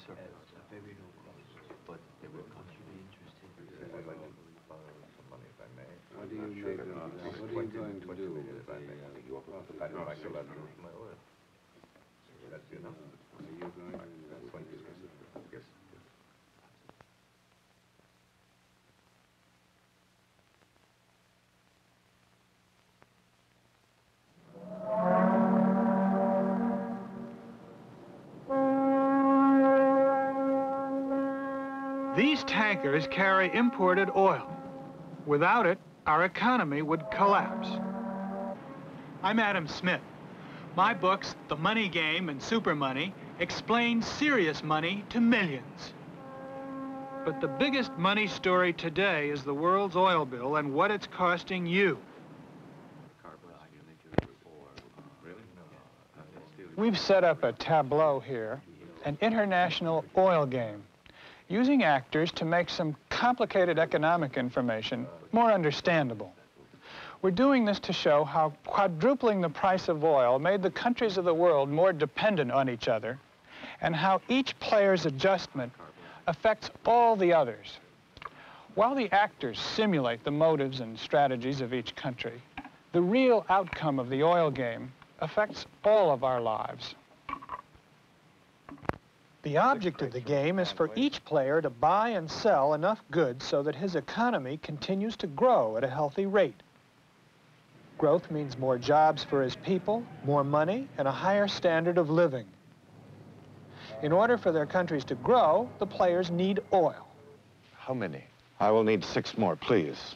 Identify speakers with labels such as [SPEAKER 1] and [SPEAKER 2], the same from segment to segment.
[SPEAKER 1] surplus. Very low cost, but they will contribute interested.
[SPEAKER 2] I'd like to borrow some money if I may.
[SPEAKER 3] What are you going to do with the
[SPEAKER 2] I'd like to let go of my oil. That'd be enough.
[SPEAKER 3] Are you going to...
[SPEAKER 2] That's 20. Yes.
[SPEAKER 4] These tankers carry imported oil. Without it, our economy would collapse. I'm Adam Smith. My books, The Money Game and Super Money, explain serious money to millions. But the biggest money story today is the world's oil bill and what it's costing you. We've set up a tableau here, an international oil game, using actors to make some complicated economic information more understandable. We're doing this to show how quadrupling the price of oil made the countries of the world more dependent on each other, and how each player's adjustment affects all the others. While the actors simulate the motives and strategies of each country, the real outcome of the oil game affects all of our lives. The object of the game is for each player to buy and sell enough goods so that his economy continues to grow at a healthy rate. Growth means more jobs for his people, more money, and a higher standard of living. In order for their countries to grow, the players need oil.
[SPEAKER 5] How many? I will need 6 more, please.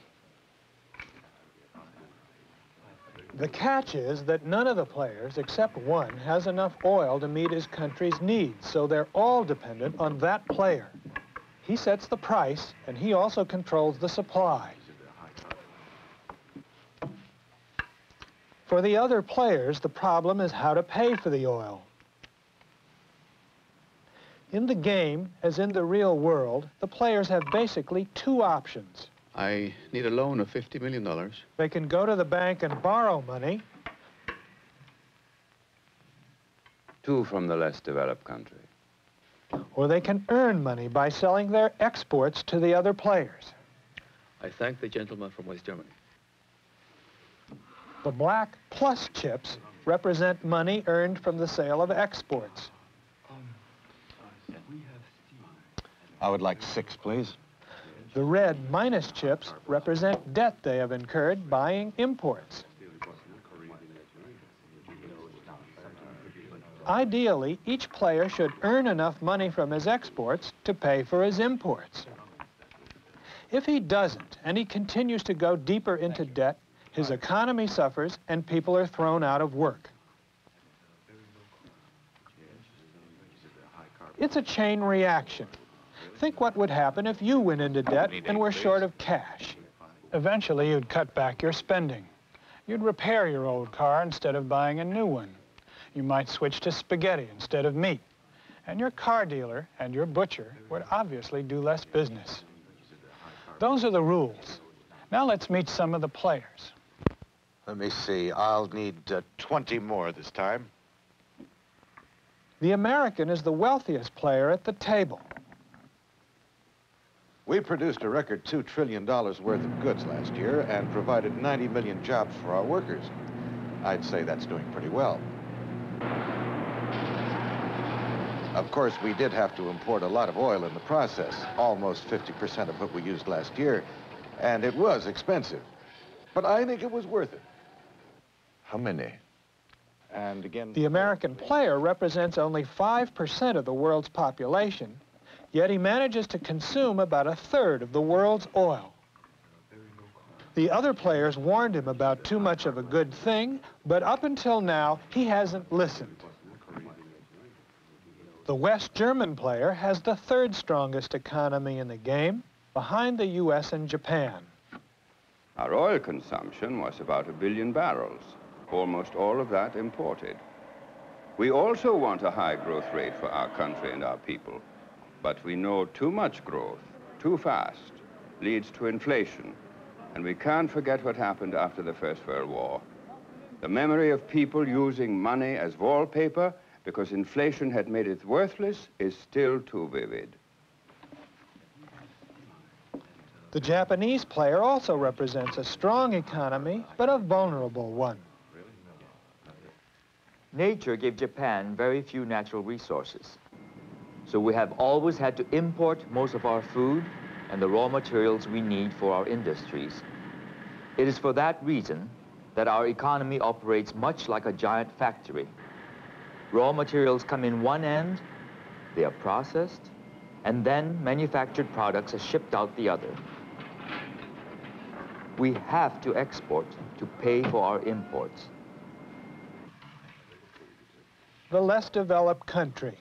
[SPEAKER 4] The catch is that none of the players, except one, has enough oil to meet his country's needs, so they're all dependent on that player. He sets the price, and he also controls the supply. For the other players, the problem is how to pay for the oil. In the game, as in the real world, the players have basically 2 options.
[SPEAKER 6] I need a loan of $50 million.
[SPEAKER 4] They can go to the bank and borrow money.
[SPEAKER 3] 2 from the less developed country.
[SPEAKER 4] Or they can earn money by selling their exports to the other players.
[SPEAKER 6] I thank the gentleman from West Germany.
[SPEAKER 4] The black plus chips represent money earned from the sale of exports.
[SPEAKER 5] I would like 6, please.
[SPEAKER 4] The red minus chips represent debt they have incurred buying imports. Ideally, each player should earn enough money from his exports to pay for his imports. If he doesn't, and he continues to go deeper into debt, his economy suffers and people are thrown out of work. It's a chain reaction. Think what would happen if you went into debt and were short of cash. Eventually, you'd cut back your spending. You'd repair your old car instead of buying a new one. You might switch to spaghetti instead of meat. And your car dealer and your butcher would obviously do less business. Those are the rules. Now let's meet some of the players.
[SPEAKER 5] Let me see. I'll need 20 more this time.
[SPEAKER 4] The American is the wealthiest player at the table.
[SPEAKER 5] We produced a record $2 trillion worth of goods last year and provided 90 million jobs for our workers. I'd say that's doing pretty well. Of course, we did have to import a lot of oil in the process, almost 50% of what we used last year, and it was expensive. But I think it was worth it.
[SPEAKER 6] How many?
[SPEAKER 5] And again...
[SPEAKER 4] The American player represents only 5% of the world's population, yet he manages to consume about 1/3 of the world's oil. The other players warned him about too much of a good thing, but up until now, he hasn't listened. The West German player has the 3rd strongest economy in the game, behind the US and Japan.
[SPEAKER 7] Our oil consumption was about 1 billion barrels, almost all of that imported. We also want a high growth rate for our country and our people, but we know too much growth, too fast, leads to inflation, and we can't forget what happened after the First World War. The memory of people using money as wallpaper because inflation had made it worthless, is still too vivid.
[SPEAKER 4] The Japanese player also represents a strong economy, but a vulnerable one.
[SPEAKER 8] Nature gave Japan very few natural resources. So we have always had to import most of our food and the raw materials we need for our industries. It is for that reason that our economy operates much like a giant factory. Raw materials come in one end, they are processed, and then manufactured products are shipped out the other. We have to export to pay for our imports.
[SPEAKER 4] The less developed country.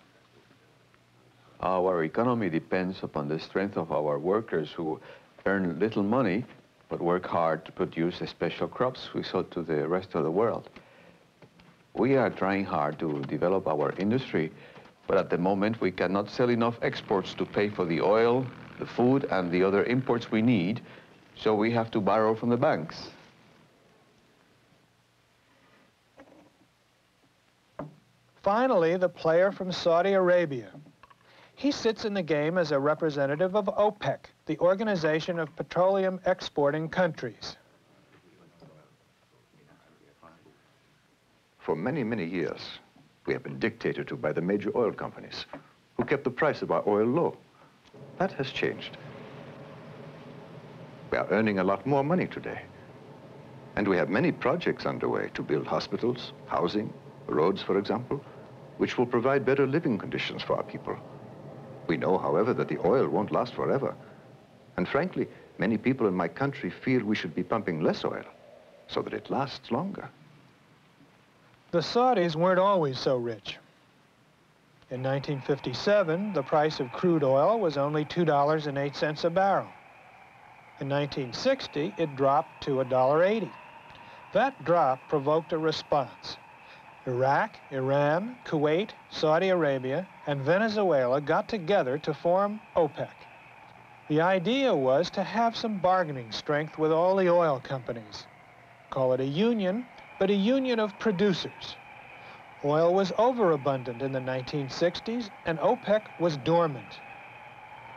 [SPEAKER 6] Our economy depends upon the strength of our workers who earn little money but work hard to produce the special crops we sell to the rest of the world. We are trying hard to develop our industry, but at the moment we cannot sell enough exports to pay for the oil, the food, and the other imports we need, so we have to borrow from the banks.
[SPEAKER 4] Finally, the player from Saudi Arabia. He sits in the game as a representative of OPEC, the Organization of Petroleum Exporting Countries.
[SPEAKER 9] For many, many years, we have been dictated to by the major oil companies, who kept the price of our oil low. That has changed. We are earning a lot more money today. And we have many projects underway to build hospitals, housing, roads, for example, which will provide better living conditions for our people. We know, however, that the oil won't last forever. And frankly, many people in my country feel we should be pumping less oil so that it lasts longer.
[SPEAKER 4] The Saudis weren't always so rich. In 1957, the price of crude oil was only $2.08 a barrel. In 1960, it dropped to $1.80. That drop provoked a response. Iraq, Iran, Kuwait, Saudi Arabia, and Venezuela got together to form OPEC. The idea was to have some bargaining strength with all the oil companies. Call it a union, but a union of producers. Oil was overabundant in the 1960s, and OPEC was dormant.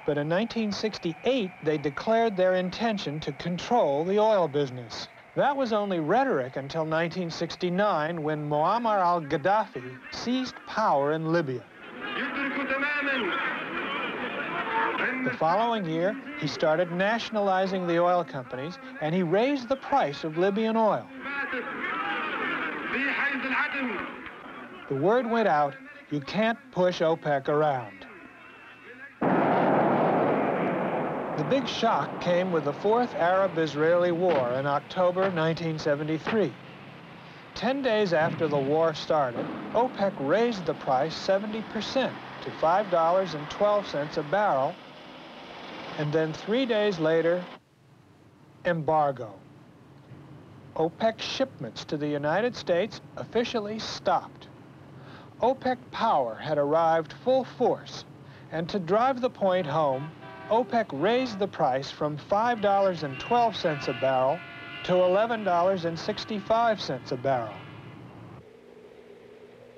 [SPEAKER 4] But in 1968, they declared their intention to control the oil business. That was only rhetoric until 1969, when Muammar al-Gaddafi seized power in Libya. The following year, he started nationalizing the oil companies, and he raised the price of Libyan oil. The word went out, you can't push OPEC around. The big shock came with the Fourth Arab-Israeli War in October 1973. 10 days after the war started, OPEC raised the price 70% to $5.12 a barrel, and then 3 days later, embargo. OPEC shipments to the United States officially stopped. OPEC power had arrived full force, and to drive the point home, OPEC raised the price from $5.12 a barrel to $11.65 a barrel.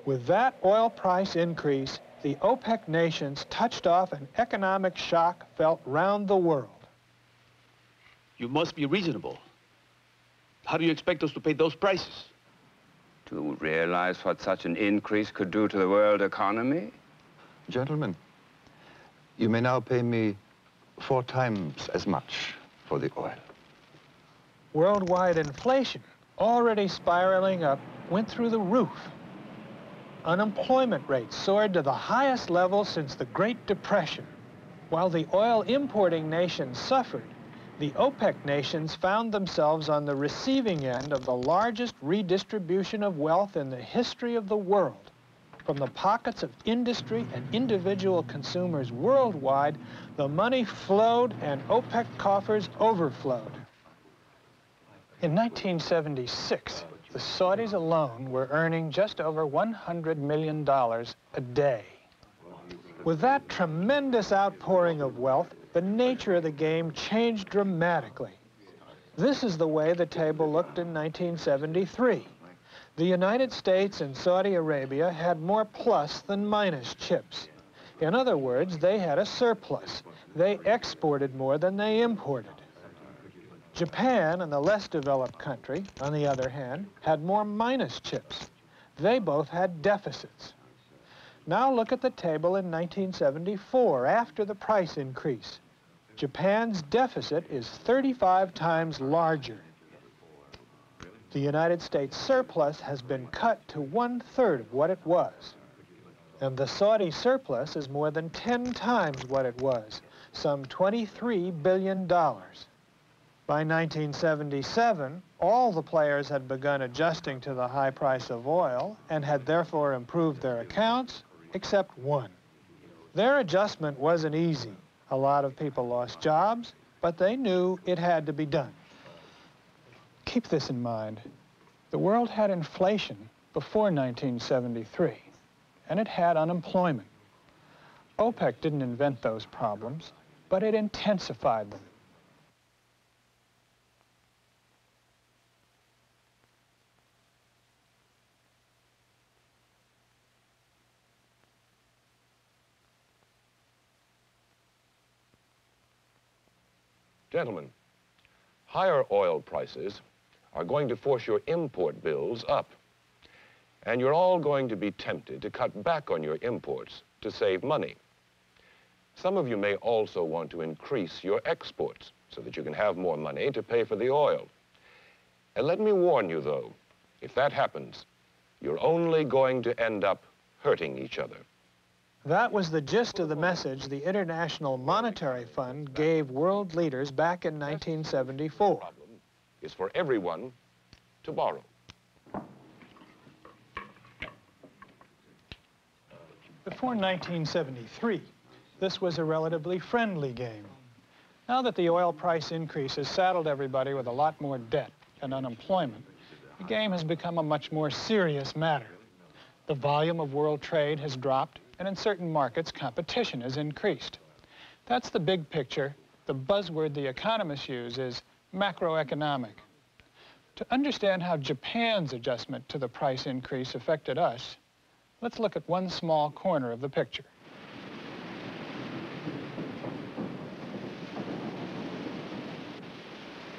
[SPEAKER 4] With that oil price increase, the OPEC nations touched off an economic shock felt round the world.
[SPEAKER 6] You must be reasonable. How do you expect us to pay those prices?
[SPEAKER 7] To realize what such an increase could do to the world economy?
[SPEAKER 9] Gentlemen, you may now pay me 4 times as much for the oil.
[SPEAKER 4] Worldwide inflation, already spiraling up, went through the roof. Unemployment rates soared to the highest level since the Great Depression. While the oil importing nations suffered, the OPEC nations found themselves on the receiving end of the largest redistribution of wealth in the history of the world. From the pockets of industry and individual consumers worldwide, the money flowed and OPEC coffers overflowed. In 1976, the Saudis alone were earning just over $100 million a day. With that tremendous outpouring of wealth, the nature of the game changed dramatically. This is the way the table looked in 1973. The United States and Saudi Arabia had more plus than minus chips. In other words, they had a surplus. They exported more than they imported. Japan and the less developed country, on the other hand, had more minus chips. They both had deficits. Now look at the table in 1974, after the price increase. Japan's deficit is 35 times larger. The United States surplus has been cut to 1/3 of what it was. And the Saudi surplus is more than 10 times what it was, some $23 billion. By 1977, all the players had begun adjusting to the high price of oil and had therefore improved their accounts, except one. Their adjustment wasn't easy. A lot of people lost jobs, but they knew it had to be done. Keep this in mind. The world had inflation before 1973, and it had unemployment. OPEC didn't invent those problems, but it intensified them.
[SPEAKER 2] Gentlemen, higher oil prices are going to force your import bills up. And you're all going to be tempted to cut back on your imports to save money. Some of you may also want to increase your exports so that you can have more money to pay for the oil. And let me warn you, though, if that happens, you're only going to end up hurting each other.
[SPEAKER 4] That was the gist of the message the International Monetary Fund gave world leaders back in 1974.
[SPEAKER 2] The problem is for everyone to borrow.
[SPEAKER 4] Before 1973, this was a relatively friendly game. Now that the oil price increase has saddled everybody with a lot more debt and unemployment, the game has become a much more serious matter. The volume of world trade has dropped, and in certain markets, competition has increased. That's the big picture. The buzzword the economists use is macroeconomic. To understand how Japan's adjustment to the price increase affected us, let's look at one small corner of the picture.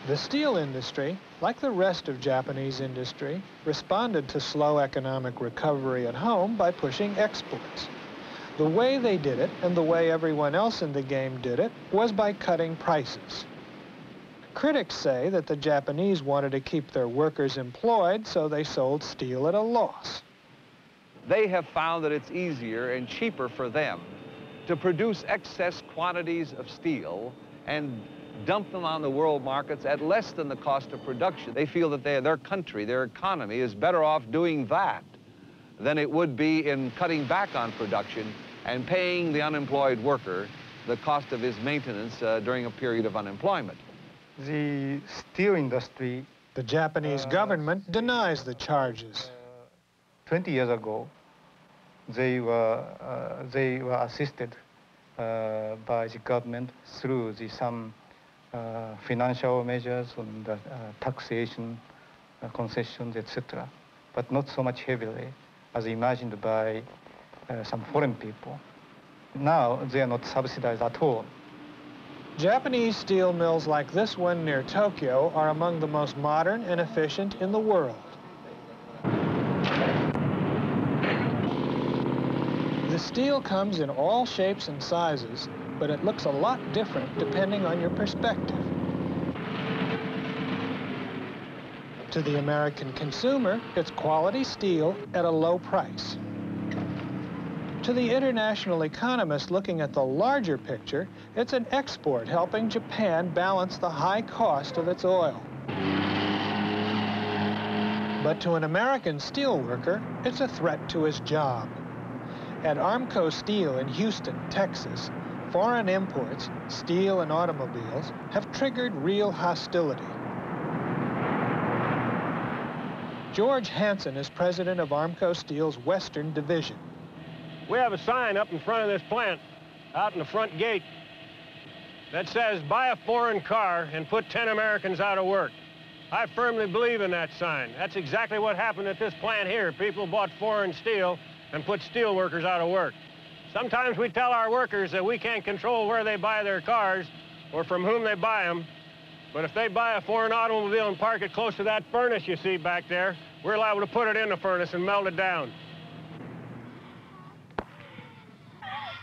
[SPEAKER 4] The steel industry, like the rest of Japanese industry, responded to slow economic recovery at home by pushing exports. The way they did it, and the way everyone else in the game did it, was by cutting prices. Critics say that the Japanese wanted to keep their workers employed, so they sold steel at a loss.
[SPEAKER 10] They have found that it's easier and cheaper for them to produce excess quantities of steel and dump them on the world markets at less than the cost of production. They feel that their country, their economy, is better off doing that than it would be in cutting back on production and paying the unemployed worker the cost of his maintenance during a period of unemployment.
[SPEAKER 11] The steel industry...
[SPEAKER 4] The Japanese government denies the charges.
[SPEAKER 11] 20 years ago, they were assisted by the government through some financial measures and taxation, concessions, etc., but not so much heavily as imagined by some foreign people. Now they are not subsidized at all.
[SPEAKER 4] Japanese steel mills like this one near Tokyo are among the most modern and efficient in the world. The steel comes in all shapes and sizes, but it looks a lot different depending on your perspective. To the American consumer, it's quality steel at a low price. To the international economist looking at the larger picture, it's an export helping Japan balance the high cost of its oil. But to an American steel worker, it's a threat to his job. At Armco Steel in Houston, Texas, foreign imports, steel and automobiles, have triggered real hostility. George Hansen is president of Armco Steel's Western Division.
[SPEAKER 12] We have a sign up in front of this plant, out in the front gate, that says, buy a foreign car and put 10 Americans out of work. I firmly believe in that sign. That's exactly what happened at this plant here. People bought foreign steel and put steel workers out of work. Sometimes we tell our workers that we can't control where they buy their cars or from whom they buy them. But if they buy a foreign automobile and park it close to that furnace you see back there, we're liable to put it in the furnace and melt it down.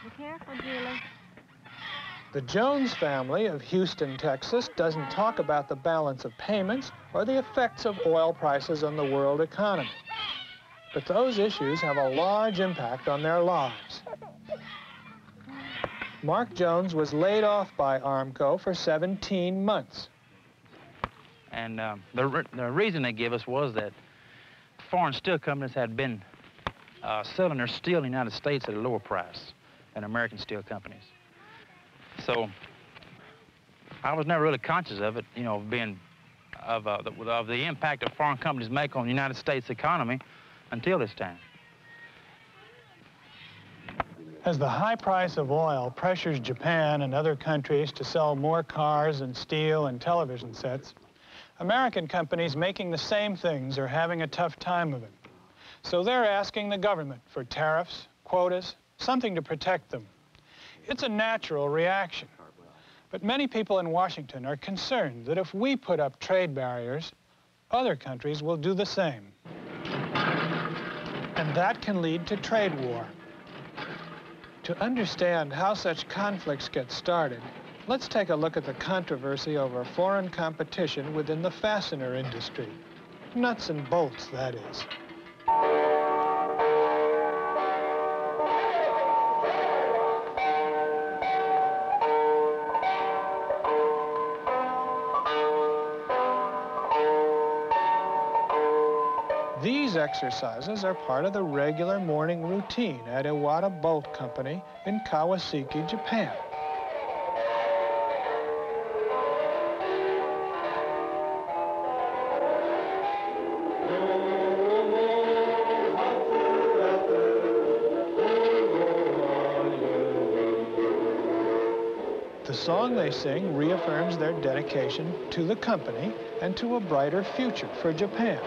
[SPEAKER 13] Be careful, Julie.
[SPEAKER 4] The Jones family of Houston, Texas, doesn't talk about the balance of payments or the effects of oil prices on the world economy. But those issues have a large impact on their lives. Mark Jones was laid off by Armco for 17 months.
[SPEAKER 14] And the reason they give us was that foreign steel companies had been selling their steel in the United States at a lower price than American steel companies. So I was never really conscious of it, you know, of the impact that foreign companies make on the United States economy until this time.
[SPEAKER 4] As the high price of oil pressures Japan and other countries to sell more cars and steel and television sets, American companies making the same things are having a tough time of it. So they're asking the government for tariffs, quotas, something to protect them. It's a natural reaction. But many people in Washington are concerned that if we put up trade barriers, other countries will do the same. And that can lead to trade war. To understand how such conflicts get started, let's take a look at the controversy over foreign competition within the fastener industry. Nuts and bolts, that is. These exercises are part of the regular morning routine at Iwata Bolt Company in Kawasaki, Japan. The song they sing reaffirms their dedication to the company and to a brighter future for Japan.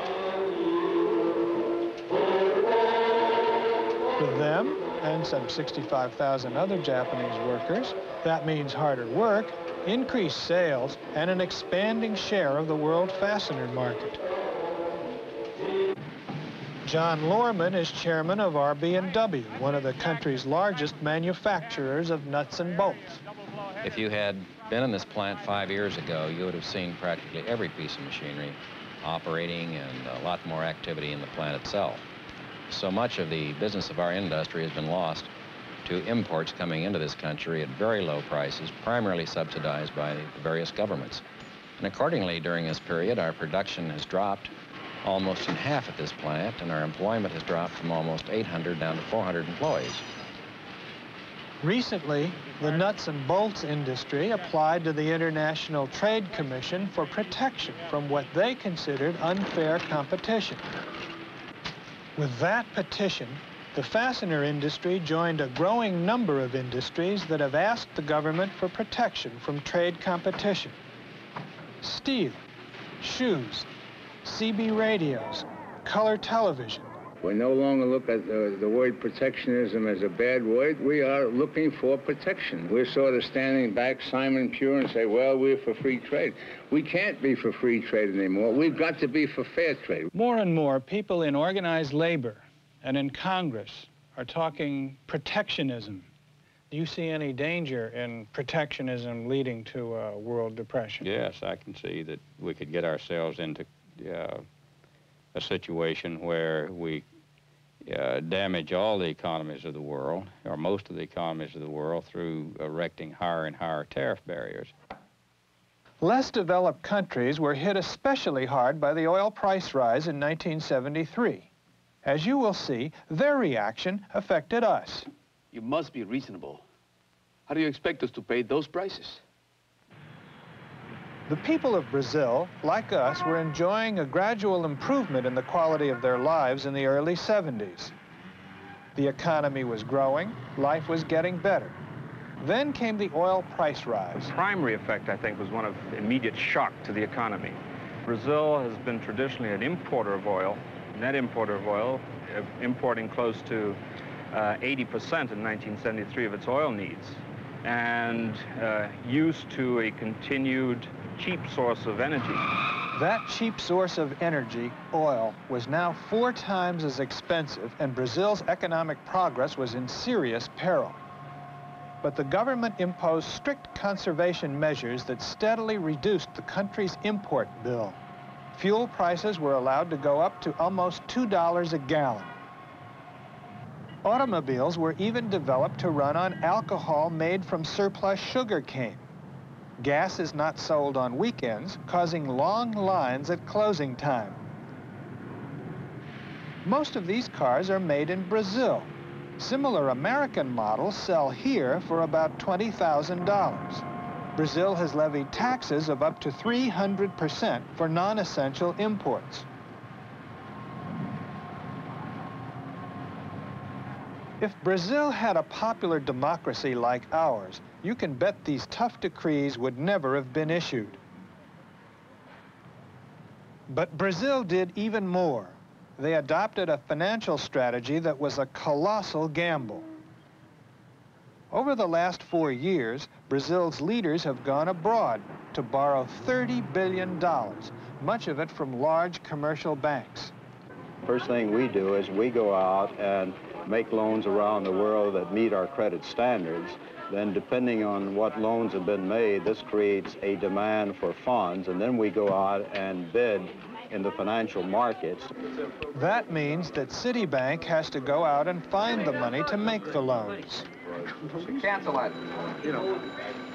[SPEAKER 4] For them, and some 65,000 other Japanese workers, that means harder work, increased sales, and an expanding share of the world fastener market. John Lorman is chairman of RB&W, one of the country's largest manufacturers of nuts and bolts.
[SPEAKER 15] If you had been in this plant 5 years ago, you would have seen practically every piece of machinery operating and a lot more activity in the plant itself. So much of the business of our industry has been lost to imports coming into this country at very low prices, primarily subsidized by the various governments. And accordingly, during this period, our production has dropped almost in half at this plant, and our employment has dropped from almost 800 down to 400 employees.
[SPEAKER 4] Recently, the nuts and bolts industry applied to the International Trade Commission for protection from what they considered unfair competition. With that petition, the fastener industry joined a growing number of industries that have asked the government for protection from trade competition. Steel, shoes, CB radios, color television.
[SPEAKER 16] We no longer look at the word protectionism as a bad word. We are looking for protection. We're sort of standing back, Simon Pure, and say, well, we're for free trade. We can't be for free trade anymore. We've got to be for fair trade.
[SPEAKER 4] More and more people in organized labor and in Congress are talking protectionism. Do you see any danger in protectionism leading to a world depression?
[SPEAKER 17] Yes, I can see that we could get ourselves into a situation where we damage all the economies of the world, or most of the economies of the world, through erecting higher and higher tariff barriers.
[SPEAKER 4] Less developed countries were hit especially hard by the oil price rise in 1973. As you will see, their reaction affected us.
[SPEAKER 18] You must be reasonable. How do you expect us to pay those prices?
[SPEAKER 4] The people of Brazil, like us, were enjoying a gradual improvement in the quality of their lives in the early 70s. The economy was growing, life was getting better. Then came the oil price rise.
[SPEAKER 19] The primary effect, I think, was one of immediate shock to the economy. Brazil has been traditionally an importer of oil, net importer of oil, importing close to 80% in 1973 of its oil needs, and used to a continued cheap source of energy.
[SPEAKER 4] That cheap source of energy, oil, was now 4 times as expensive, and Brazil's economic progress was in serious peril. But the government imposed strict conservation measures that steadily reduced the country's import bill. Fuel prices were allowed to go up to almost $2 a gallon. Automobiles were even developed to run on alcohol made from surplus sugar cane. Gas is not sold on weekends, causing long lines at closing time. Most of these cars are made in Brazil. Similar American models sell here for about $20,000. Brazil has levied taxes of up to 300% for non-essential imports. If Brazil had a popular democracy like ours, you can bet these tough decrees would never have been issued. But Brazil did even more. They adopted a financial strategy that was a colossal gamble. Over the last 4 years, Brazil's leaders have gone abroad to borrow $30 billion, much of it from large commercial banks.
[SPEAKER 20] First thing we do is we go out and make loans around the world that meet our credit standards. Then depending on what loans have been made, this creates a demand for funds, and then we go out and bid in the financial markets.
[SPEAKER 4] That means that Citibank has to go out and find the money to make the loans.
[SPEAKER 20] Cancel that. You know,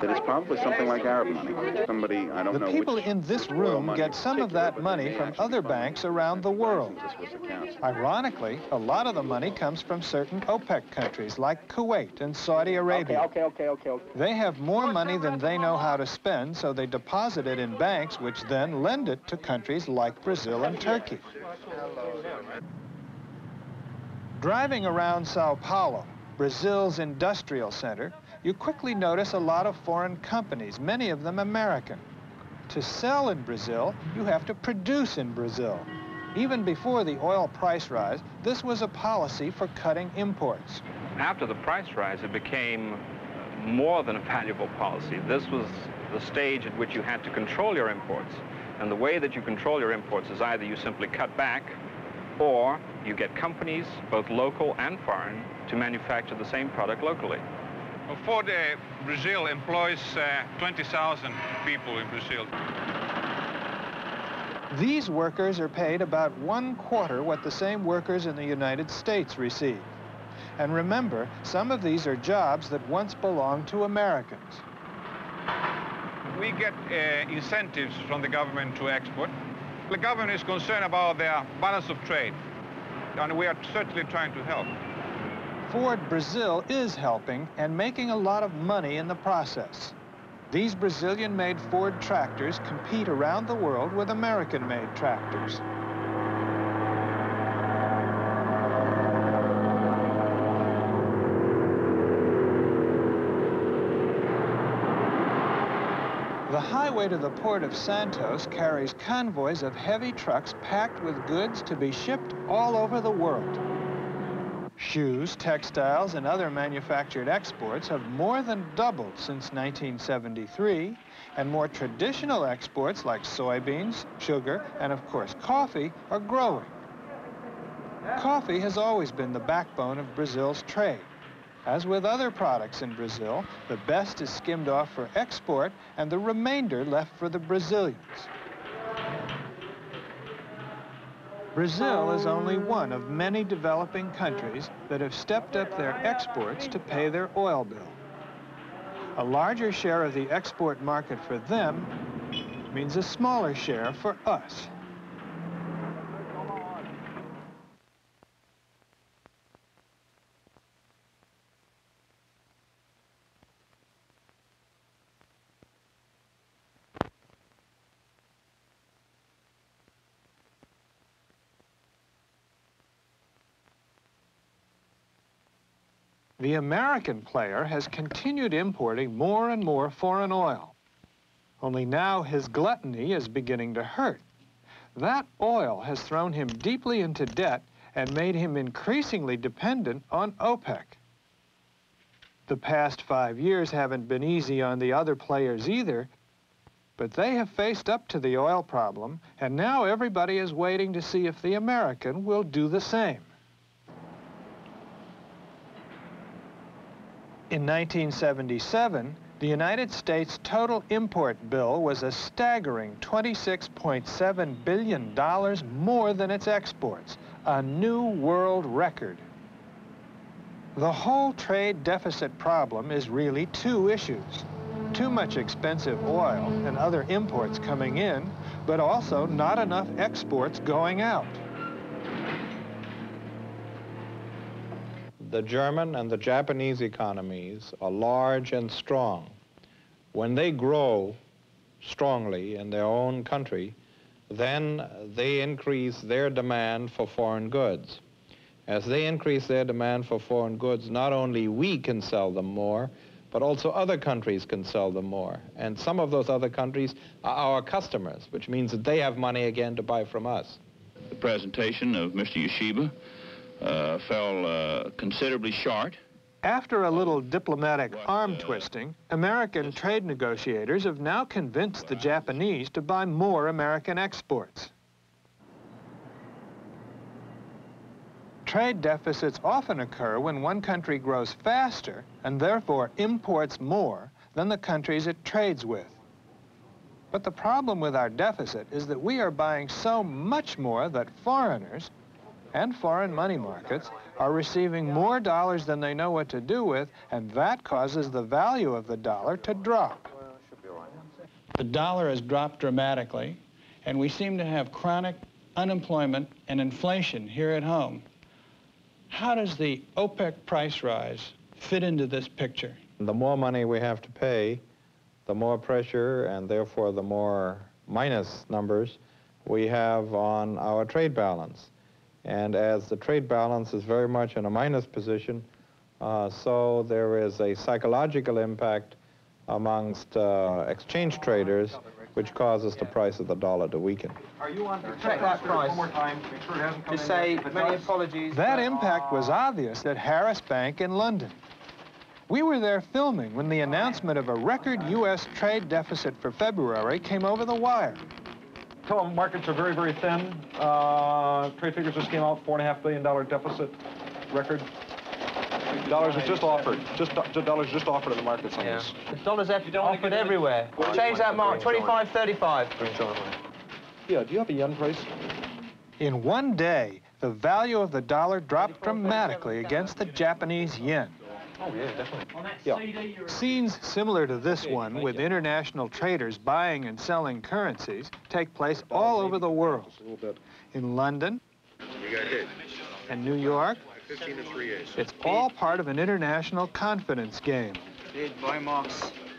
[SPEAKER 20] that it's probably something like Arab money. Somebody, I don't know.
[SPEAKER 4] The people in this room get some of that money from other banks around the world. Ironically, a lot of the money comes from certain OPEC countries like Kuwait and Saudi Arabia.
[SPEAKER 20] Okay.
[SPEAKER 4] They have more money than they know how to spend, so they deposit it in banks, which then lend it to countries like Brazil and Turkey. Driving around Sao Paulo, Brazil's industrial center, you quickly notice a lot of foreign companies, many of them American. To sell in Brazil, you have to produce in Brazil. Even before the oil price rise, this was a policy for cutting imports.
[SPEAKER 19] After the price rise, it became more than a valuable policy. This was the stage at which you had to control your imports. And the way that you control your imports is either you simply cut back, or you get companies, both local and foreign, to manufacture the same product locally.
[SPEAKER 21] Ford Brazil employs 20,000 people in Brazil.
[SPEAKER 4] These workers are paid about 1/4 what the same workers in the United States receive. And remember, some of these are jobs that once belonged to Americans.
[SPEAKER 21] We get incentives from the government to export. The government is concerned about their balance of trade, and we are certainly trying to help.
[SPEAKER 4] Ford Brazil is helping and making a lot of money in the process. These Brazilian-made Ford tractors compete around the world with American-made tractors. The highway to the port of Santos carries convoys of heavy trucks packed with goods to be shipped all over the world. Shoes, textiles, and other manufactured exports have more than doubled since 1973, and more traditional exports like soybeans, sugar, and of course coffee are growing. Coffee has always been the backbone of Brazil's trade. As with other products in Brazil, the best is skimmed off for export and the remainder left for the Brazilians. Brazil is only one of many developing countries that have stepped up their exports to pay their oil bill. A larger share of the export market for them means a smaller share for us. The American player has continued importing more and more foreign oil. Only now his gluttony is beginning to hurt. That oil has thrown him deeply into debt and made him increasingly dependent on OPEC. The past 5 years haven't been easy on the other players either, but they have faced up to the oil problem, and now everybody is waiting to see if the American will do the same. In 1977, the United States total import bill was a staggering $26.7 billion more than its exports, a new world record. The whole trade deficit problem is really two issues. Too much expensive oil and other imports coming in, but also not enough exports going out.
[SPEAKER 10] The German and the Japanese economies are large and strong. When they grow strongly in their own country, then they increase their demand for foreign goods. As they increase their demand for foreign goods, not only we can sell them more, but also other countries can sell them more. And some of those other countries are our customers, which means that they have money again to buy from us.
[SPEAKER 1] The presentation of Mr. Yoshiba fell considerably short.
[SPEAKER 4] After a little diplomatic arm twisting, American trade negotiators have now convinced the Japanese to buy more American exports. Trade deficits often occur when one country grows faster and therefore imports more than the countries it trades with. But the problem with our deficit is that we are buying so much more that foreigners and foreign money markets are receiving more dollars than they know what to do with, and that causes the value of the dollar to drop. The dollar has dropped dramatically, and we seem to have chronic unemployment and inflation here at home. How does the OPEC price rise fit into this picture?
[SPEAKER 10] The more money we have to pay, the more pressure and therefore the more minus numbers we have on our trade balance. And as the trade balance is very much in a minus position, so there is a psychological impact amongst exchange traders which causes the price of the dollar to weaken.
[SPEAKER 22] Are you on check that price one more time? Make sure it hasn't come in. Say many apologies.
[SPEAKER 4] That impact was obvious at Harris Bank in London. We were there filming when the announcement of a record U.S. trade deficit for February came over the wire.
[SPEAKER 22] Total markets are very, very thin. Trade figures just came out, $4.5 billion deficit record. Dollars is just offered. Dollars just offered in the markets on this.
[SPEAKER 23] The dollars have offered everywhere. Change that mark, 25.35.
[SPEAKER 22] Yeah, do you have a yen price?
[SPEAKER 4] In one day, the value of the dollar dropped dramatically against the Japanese yen.
[SPEAKER 22] Oh, yeah, definitely. Yeah.
[SPEAKER 4] Scenes similar to this one, with international traders buying and selling currencies, take place all over the world. In London and New York, it's all part of an international confidence game.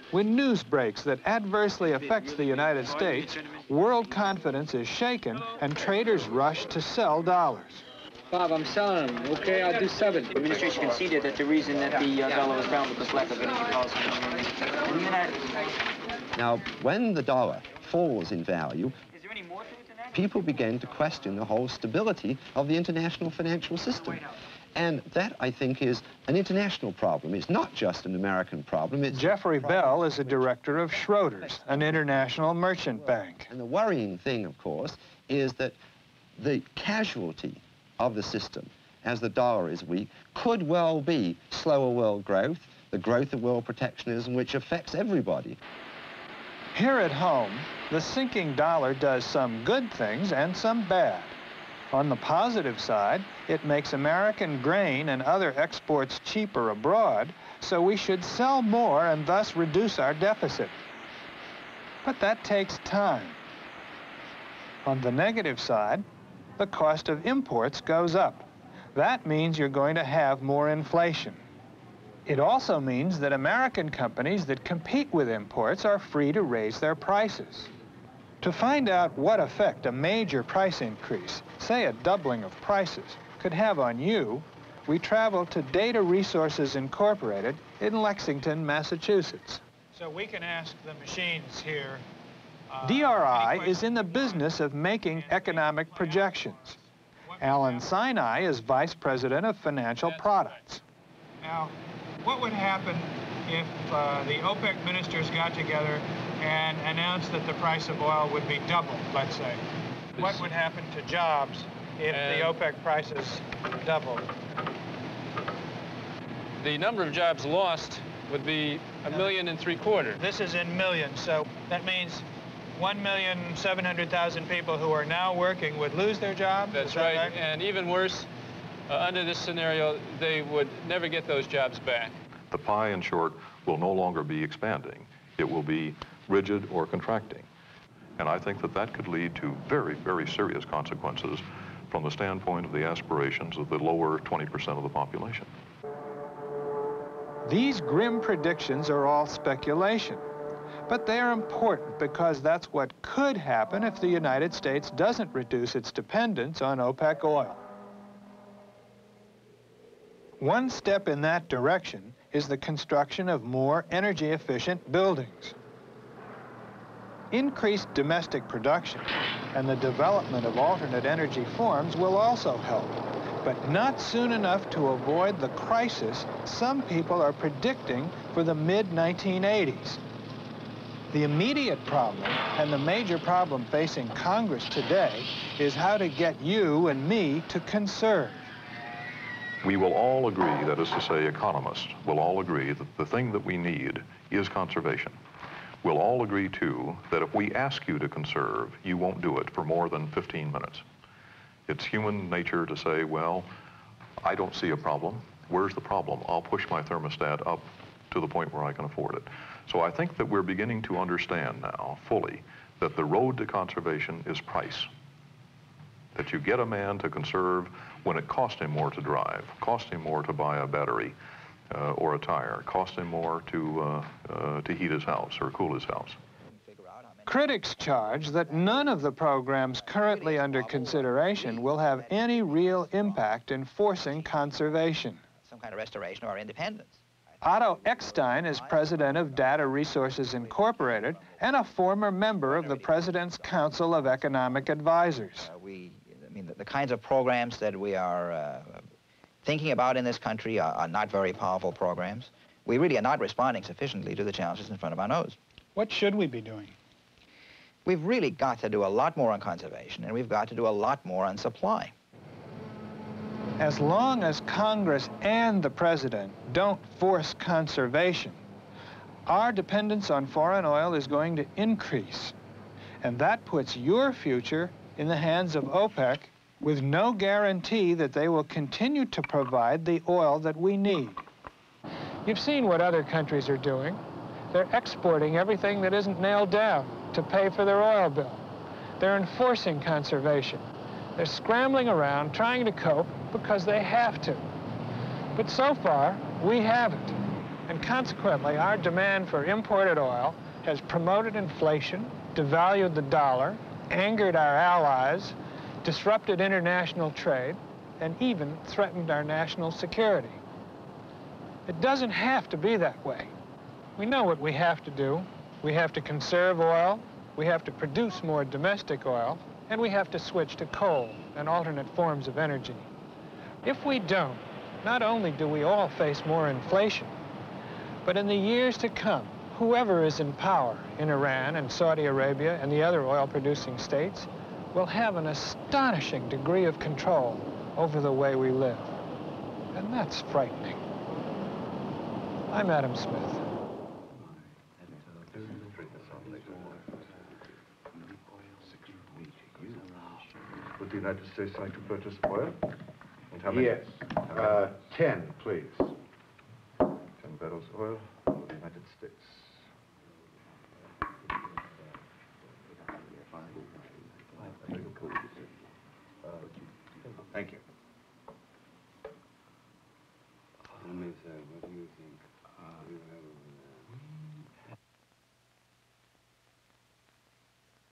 [SPEAKER 4] When news breaks that adversely affects the United States, world confidence is shaken and traders rush to sell dollars.
[SPEAKER 24] Bob, I'm selling them. Okay, I'll do 7.
[SPEAKER 23] The administration conceded that the reason that the dollar was down was lack of energy policy.
[SPEAKER 25] Now, when the dollar falls in value, people begin to question the whole stability of the international financial system. And that, I think, is an international problem. It's not just an American problem.
[SPEAKER 4] Jeffrey Bell is a director of Schroders, an international merchant bank.
[SPEAKER 25] And the worrying thing, of course, is that the casualty of the system, as the dollar is weak, could well be slower world growth, the growth of world protectionism, which affects everybody.
[SPEAKER 4] Here at home, the sinking dollar does some good things and some bad. On the positive side, it makes American grain and other exports cheaper abroad, so we should sell more and thus reduce our deficit. But that takes time. On the negative side, the cost of imports goes up. That means you're going to have more inflation. It also means that American companies that compete with imports are free to raise their prices. To find out what effect a major price increase, say a doubling of prices, could have on you, we traveled to Data Resources Incorporated in Lexington, Massachusetts. So we can ask the machines here, DRI is in the business of making economic projections. Alan Sinai is Vice President of Financial Products.
[SPEAKER 3] Now, what would happen if the OPEC ministers got together and announced that the price of oil would be doubled, let's say? What would happen to jobs if the OPEC prices doubled?
[SPEAKER 5] The number of jobs lost would be 1.75 million.
[SPEAKER 3] This is in millions, so that means 1,700,000 people who are now working would lose their job?
[SPEAKER 5] That's right, and even worse, under this scenario, they would never get those jobs back.
[SPEAKER 6] The pie, in short, will no longer be expanding. It will be rigid or contracting. And I think that that could lead to very, very serious consequences from the standpoint of the aspirations of the lower 20% of the population.
[SPEAKER 4] These grim predictions are all speculation, but they're important because that's what could happen if the United States doesn't reduce its dependence on OPEC oil. One step in that direction is the construction of more energy-efficient buildings. Increased domestic production and the development of alternate energy forms will also help, but not soon enough to avoid the crisis some people are predicting for the mid-1980s. The immediate problem, and the major problem facing Congress today, is how to get you and me to conserve.
[SPEAKER 6] We will all agree, that is to say, economists will all agree that the thing that we need is conservation. We'll all agree, too, that if we ask you to conserve, you won't do it for more than 15 minutes. It's human nature to say, well, I don't see a problem. Where's the problem? I'll push my thermostat up to the point where I can afford it. So I think that we're beginning to understand now fully that the road to conservation is price. That you get a man to conserve when it costs him more to drive, costs him more to buy a battery or a tire, costs him more to heat his house or cool his house.
[SPEAKER 4] Critics charge that none of the programs currently under consideration will have any real impact in forcing conservation.
[SPEAKER 7] Some kind of restoration or independence.
[SPEAKER 4] Otto Eckstein is president of Data Resources Incorporated and a former member of the President's Council of Economic Advisors.
[SPEAKER 7] The kinds of programs that we are thinking about in this country are not very powerful programs. We really are not responding sufficiently to the challenges in front of our nose.
[SPEAKER 4] What should we be doing?
[SPEAKER 7] We've really got to do a lot more on conservation, and we've got to do a lot more on supply.
[SPEAKER 4] As long as Congress and the President don't force conservation, our dependence on foreign oil is going to increase. And that puts your future in the hands of OPEC with no guarantee that they will continue to provide the oil that we need.
[SPEAKER 3] You've seen what other countries are doing. They're exporting everything that isn't nailed down to pay for their oil bill. They're enforcing conservation. They're scrambling around trying to cope because they have to. But so far, we haven't. And consequently, our demand for imported oil has promoted inflation, devalued the dollar, angered our allies, disrupted international trade, and even threatened our national security. It doesn't have to be that way. We know what we have to do. We have to conserve oil, we have to produce more domestic oil, and we have to switch to coal and alternate forms of energy. If we don't, not only do we all face more inflation, but in the years to come, whoever is in power in Iran and Saudi Arabia and the other oil-producing states will have an astonishing degree of control over the way we live. And that's frightening. I'm Adam Smith.
[SPEAKER 9] Would the United States like to purchase oil? And how many?
[SPEAKER 8] Yes. 10, please.
[SPEAKER 9] 10 barrels of oil.